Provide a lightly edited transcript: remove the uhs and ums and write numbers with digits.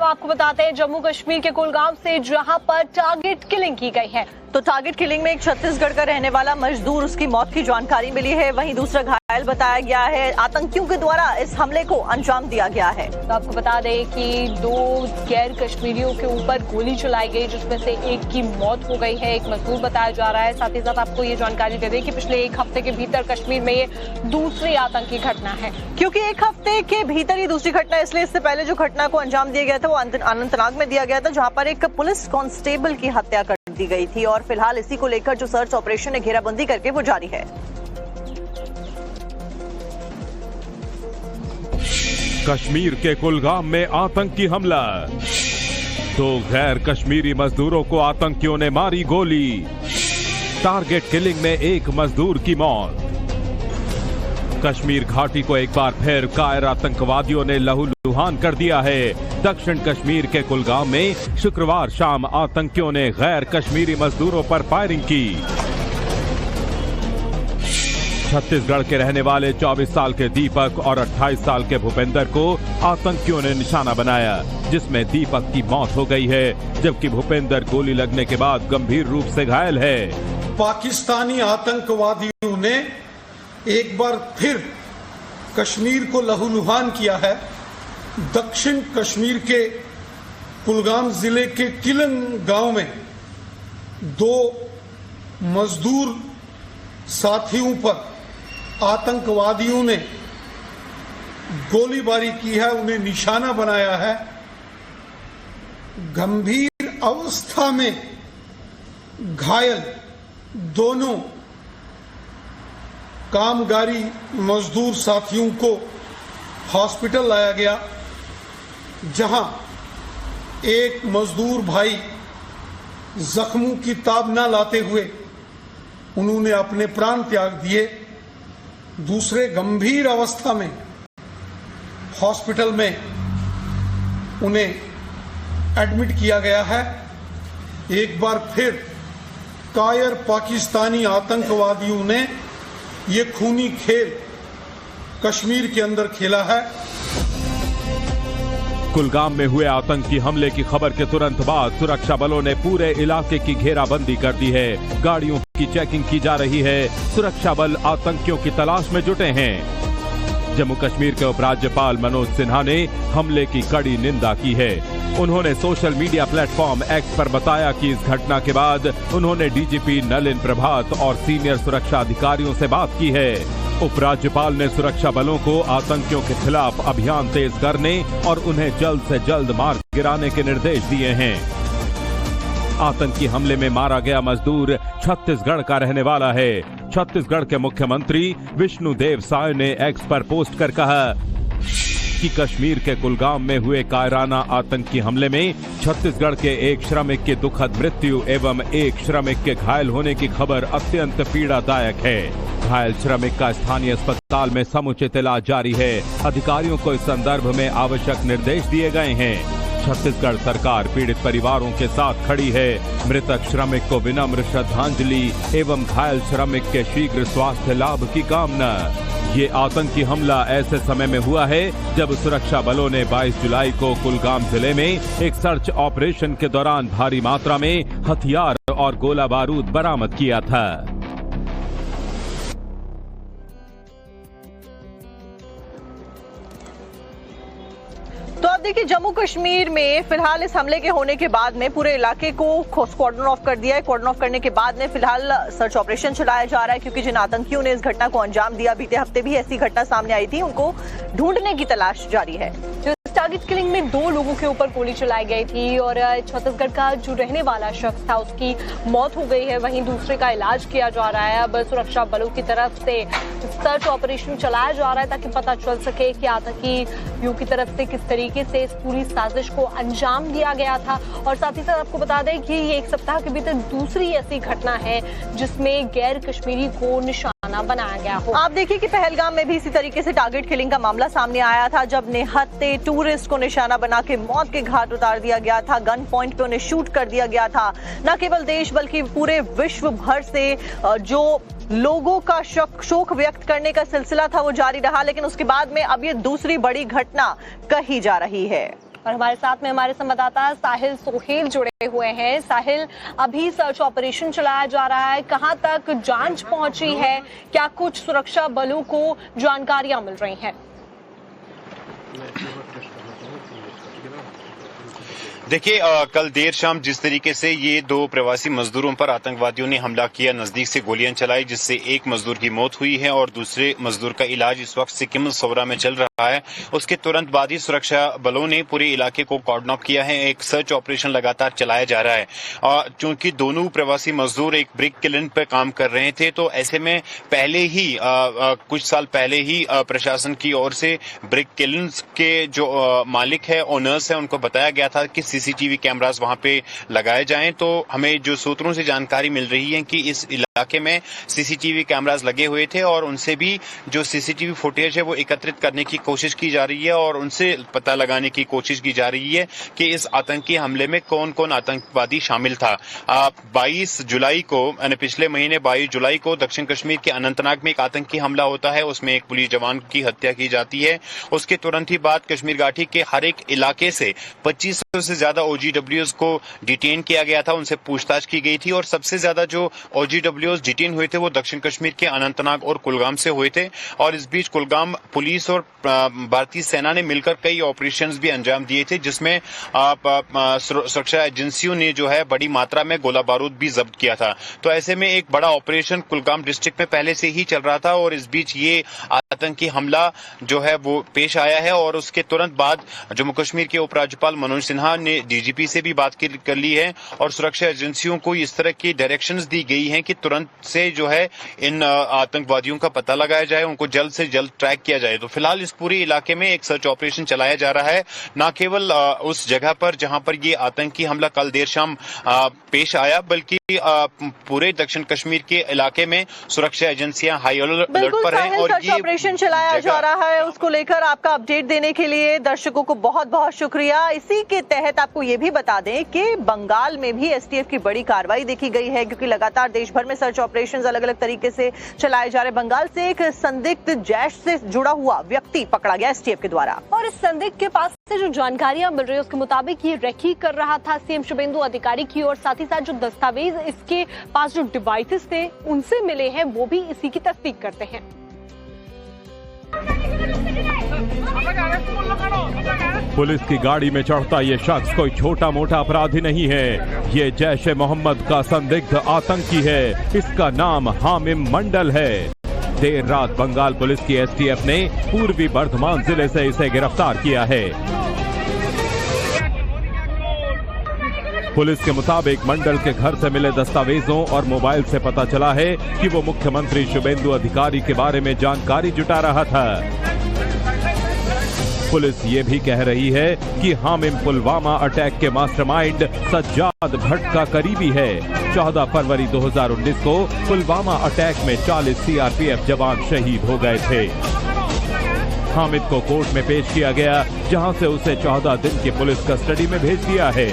आपको बताते हैं जम्मू कश्मीर के कुलगाम से, जहां पर टारगेट किलिंग की गई है। तो टारगेट किलिंग में एक छत्तीसगढ़ का रहने वाला मजदूर, उसकी मौत की जानकारी मिली है। वहीं दूसरा घायल बताया गया है। आतंकियों के द्वारा इस हमले को अंजाम दिया गया है। तो आपको बता दें कि 2 गैर कश्मीरियों के ऊपर गोली चलाई गई, जिसमें से एक की मौत हो गई है, एक मजदूर बताया जा रहा है। साथ ही साथ आपको ये जानकारी दे दें कि पिछले 1 हफ्ते के भीतर कश्मीर में ये दूसरी आतंकी घटना है। क्योंकि 1 हफ्ते के भीतर ही दूसरी घटना, इसलिए इससे पहले जो घटना को अंजाम दिया गया था वो अनंतनाग में दिया गया था, जहां पर एक पुलिस कांस्टेबल की हत्या कर दी गई थी। और फिलहाल इसी को लेकर जो सर्च ऑपरेशन है, घेराबंदी करके वो जारी है। कश्मीर के कुलगाम में आतंकी हमला, 2 गैर कश्मीरी मजदूरों को आतंकियों ने मारी गोली। टारगेट किलिंग में 1 मजदूर की मौत। कश्मीर घाटी को एक बार फिर कायर आतंकवादियों ने लहूलुहान कर दिया है। दक्षिण कश्मीर के कुलगाम में शुक्रवार शाम आतंकियों ने गैर कश्मीरी मजदूरों पर फायरिंग की। छत्तीसगढ़ के रहने वाले 24 साल के दीपक और 28 साल के भूपेंद्र को आतंकियों ने निशाना बनाया, जिसमें दीपक की मौत हो गई है, जबकि भूपेंद्र गोली लगने के बाद गंभीर रूप से घायल है। पाकिस्तानी आतंकवादियों ने एक बार फिर कश्मीर को लहूलुहान किया है। दक्षिण कश्मीर के कुलगाम जिले के किलंग गांव में 2 मजदूर साथियों पर आतंकवादियों ने गोलीबारी की है, उन्हें निशाना बनाया है। गंभीर अवस्था में घायल दोनों कामगारी मजदूर साथियों को हॉस्पिटल लाया गया, जहां एक मजदूर भाई जख्मों की ताब न लाते हुए उन्होंने अपने प्राण त्याग दिए। दूसरे गंभीर अवस्था में हॉस्पिटल में उन्हें एडमिट किया गया है। एक बार फिर कायर पाकिस्तानी आतंकवादियों ने ये खूनी खेल कश्मीर के अंदर खेला है। कुलगाम में हुए आतंकी हमले की खबर के तुरंत बाद सुरक्षा बलों ने पूरे इलाके की घेराबंदी कर दी है। गाड़ियों की चेकिंग की जा रही है। सुरक्षा बल आतंकियों की तलाश में जुटे हैं। जम्मू कश्मीर के उपराज्यपाल मनोज सिन्हा ने हमले की कड़ी निंदा की है। उन्होंने सोशल मीडिया प्लेटफॉर्म एक्स पर बताया कि इस घटना के बाद उन्होंने डीजीपी नलिन प्रभात और सीनियर सुरक्षा अधिकारियों से बात की है। उपराज्यपाल ने सुरक्षा बलों को आतंकियों के खिलाफ अभियान तेज करने और उन्हें जल्द से जल्द मार गिराने के निर्देश दिए हैं। आतंकी हमले में मारा गया मजदूर छत्तीसगढ़ का रहने वाला है। छत्तीसगढ़ के मुख्यमंत्री विष्णुदेव साय ने एक्स पर पोस्ट कर कहा कि कश्मीर के कुलगाम में हुए कायराना आतंकी हमले में छत्तीसगढ़ के एक श्रमिक की दुखद मृत्यु एवं एक श्रमिक के घायल होने की खबर अत्यंत पीड़ादायक है। घायल श्रमिक का स्थानीय अस्पताल में समुचित इलाज जारी है। अधिकारियों को इस संदर्भ में आवश्यक निर्देश दिए गए हैं। छत्तीसगढ़ सरकार पीड़ित परिवारों के साथ खड़ी है। मृतक श्रमिक को विनम्र श्रद्धांजलि एवं घायल श्रमिक के शीघ्र स्वास्थ्य लाभ की कामना। ये आतंकी हमला ऐसे समय में हुआ है जब सुरक्षा बलों ने 22 जुलाई को कुलगाम जिले में एक सर्च ऑपरेशन के दौरान भारी मात्रा में हथियार और गोला बारूद बरामद किया था। तो अब देखिए, जम्मू कश्मीर में फिलहाल इस हमले के होने के बाद में पूरे इलाके को स्क्वाड्रन ऑफ कर दिया है। स्क्वाड्रन ऑफ करने के बाद में फिलहाल सर्च ऑपरेशन चलाया जा रहा है, क्योंकि जिन आतंकियों ने इस घटना को अंजाम दिया, बीते हफ्ते भी ऐसी घटना सामने आई थी, उनको ढूंढने की तलाश जारी है। टारगेट किलिंग में 2 लोगों के ऊपर गोली चलाई गई थी और छत्तीसगढ़ का जो रहने वाला शख्स था उसकी मौत हो गई है। वहीं दूसरे का इलाज किया जा रहा है। अब सुरक्षा बलों की तरफ से सर्च ऑपरेशन चलाया जा रहा है ताकि पता चल सके कि आतंकियों की तरफ से किस तरीके से इस पूरी साजिश को अंजाम दिया गया था। और साथ ही साथ आपको बता दें कि ये 1 सप्ताह के भीतर दूसरी ऐसी घटना है जिसमें गैर कश्मीरी को निशाना बनाया गया हो। आप देखिए कि पहलगाम में भी इसी तरीके से टारगेट किलिंग का मामला सामने आया था, जब निहत्थे टूरिस्ट को निशाना बना के मौत के घाट उतार दिया गया था। गन पॉइंट पे उन्हें शूट कर दिया गया था। न केवल देश बल्कि पूरे विश्व भर से जो लोगों का शोक व्यक्त करने का सिलसिला था वो जारी रहा, लेकिन उसके बाद में अब ये दूसरी बड़ी घटना कही जा रही है। और हमारे साथ में हमारे संवाददाता साहिल सोहेल जुड़े हुए हैं। साहिल, अभी सर्च ऑपरेशन चलाया जा रहा है, कहां तक जांच पहुंची है, क्या कुछ सुरक्षा बलों को जानकारियां मिल रही हैं? देखिए, कल देर शाम जिस तरीके से ये दो प्रवासी मजदूरों पर आतंकवादियों ने हमला किया, नजदीक से गोलियां चलाई, जिससे एक मजदूर की मौत हुई है और दूसरे मजदूर का इलाज इस वक्त सिक्किम सौरा में चल रहा है। उसके तुरंत बाद ही सुरक्षा बलों ने पूरे इलाके को कॉर्डन ऑफ किया है। एक सर्च ऑपरेशन लगातार चलाया जा रहा है और चूंकि दोनों प्रवासी मजदूर एक ब्रिक किलन पर काम कर रहे थे, तो ऐसे में पहले ही कुछ साल पहले ही प्रशासन की ओर से ब्रिक किलन के जो मालिक है, ओनर्स है, उनको बताया गया था कि सीसीटीवी कैमरास वहां पे लगाए जाएं। तो हमें जो सूत्रों से जानकारी मिल रही है कि इस इलाके में सीसीटीवी कैमरास लगे हुए थे और उनसे भी जो सीसीटीवी फुटेज है वो एकत्रित करने की कोशिश की जा रही है और उनसे पता लगाने की कोशिश की जा रही है कि इस आतंकी हमले में कौन कौन आतंकवादी शामिल था। 22 जुलाई को, यानी पिछले महीने 22 जुलाई को दक्षिण कश्मीर के अनंतनाग में एक आतंकी हमला होता है। उसमें एक पुलिस जवान की हत्या की जाती है। उसके तुरंत ही बाद कश्मीर घाटी के हर एक इलाके से 2500 से ज्यादा OGWs को डिटेन किया गया था, उनसे पूछताछ की गई थी और सबसे ज्यादा जो OGWs डिटेन हुए थे वो दक्षिण कश्मीर के अनंतनाग और कुलगाम से हुए थे। और इस बीच कुलगाम पुलिस और भारतीय सेना ने मिलकर कई ऑपरेशंस भी अंजाम दिए थे, जिसमें सुरक्षा एजेंसियों ने जो है बड़ी मात्रा में गोला बारूद भी जब्त किया था। तो ऐसे में एक बड़ा ऑपरेशन कुलगाम डिस्ट्रिक्ट में पहले से ही चल रहा था और इस बीच ये आतंकी हमला जो है वो पेश आया है। और उसके तुरंत बाद जम्मू कश्मीर के उपराज्यपाल मनोज सिन्हा ने DGP से भी बात कर ली है और सुरक्षा एजेंसियों को इस तरह की डायरेक्शंस दी गई हैं कि तुरंत से जो है इन आतंकवादियों का पता लगाया जाए, उनको जल्द से जल्द ट्रैक किया जाए। तो फिलहाल इस पूरे इलाके में एक सर्च ऑपरेशन चलाया जा रहा है, न केवल उस जगह पर जहां पर ये आतंकी हमला कल देर शाम पेश आया, बल्कि पूरे दक्षिण कश्मीर के इलाके में सुरक्षा एजेंसियां हाई अलर्ट पर हैं। और सर्च ऑपरेशन चलाया जा रहा है, उसको लेकर आपका अपडेट देने के लिए दर्शकों को बहुत बहुत शुक्रिया। इसी के तहत आपको ये भी बता दें कि बंगाल में भी STF की बड़ी कार्रवाई देखी गई है, क्योंकि लगातार देश भर में सर्च ऑपरेशन अलग अलग तरीके से चलाए जा रहे। बंगाल से एक संदिग्ध जैश से जुड़ा हुआ व्यक्ति पकड़ा गया STF के द्वारा और इस संदिग्ध के पास से जो जानकारियां मिल रही है उसके मुताबिक ये रेकी कर रहा था CM शुभेंदु अधिकारी की, और साथ ही साथ जो दस्तावेज इसके पास जो डिवाइसेस थे उनसे मिले हैं वो भी इसी की तस्दीक करते हैं। पुलिस की गाड़ी में चढ़ता ये शख्स कोई छोटा मोटा अपराधी नहीं है, ये जैश-ए-मोहम्मद का संदिग्ध आतंकी है। इसका नाम हामिम मंडल है। देर रात बंगाल पुलिस की STF ने पूर्वी बर्धमान जिले से इसे गिरफ्तार किया है। पुलिस के मुताबिक मंडल के घर से मिले दस्तावेजों और मोबाइल से पता चला है कि वो मुख्यमंत्री शुभेंदु अधिकारी के बारे में जानकारी जुटा रहा था। पुलिस ये भी कह रही है कि हामिम पुलवामा अटैक के मास्टरमाइंड सज्जाद भट्ट का करीबी है। 14 फरवरी 2019 को पुलवामा अटैक में 40 CRPF जवान शहीद हो गए थे। हामिद को कोर्ट में पेश किया गया, जहां से उसे 14 दिन की पुलिस कस्टडी में भेज दिया है।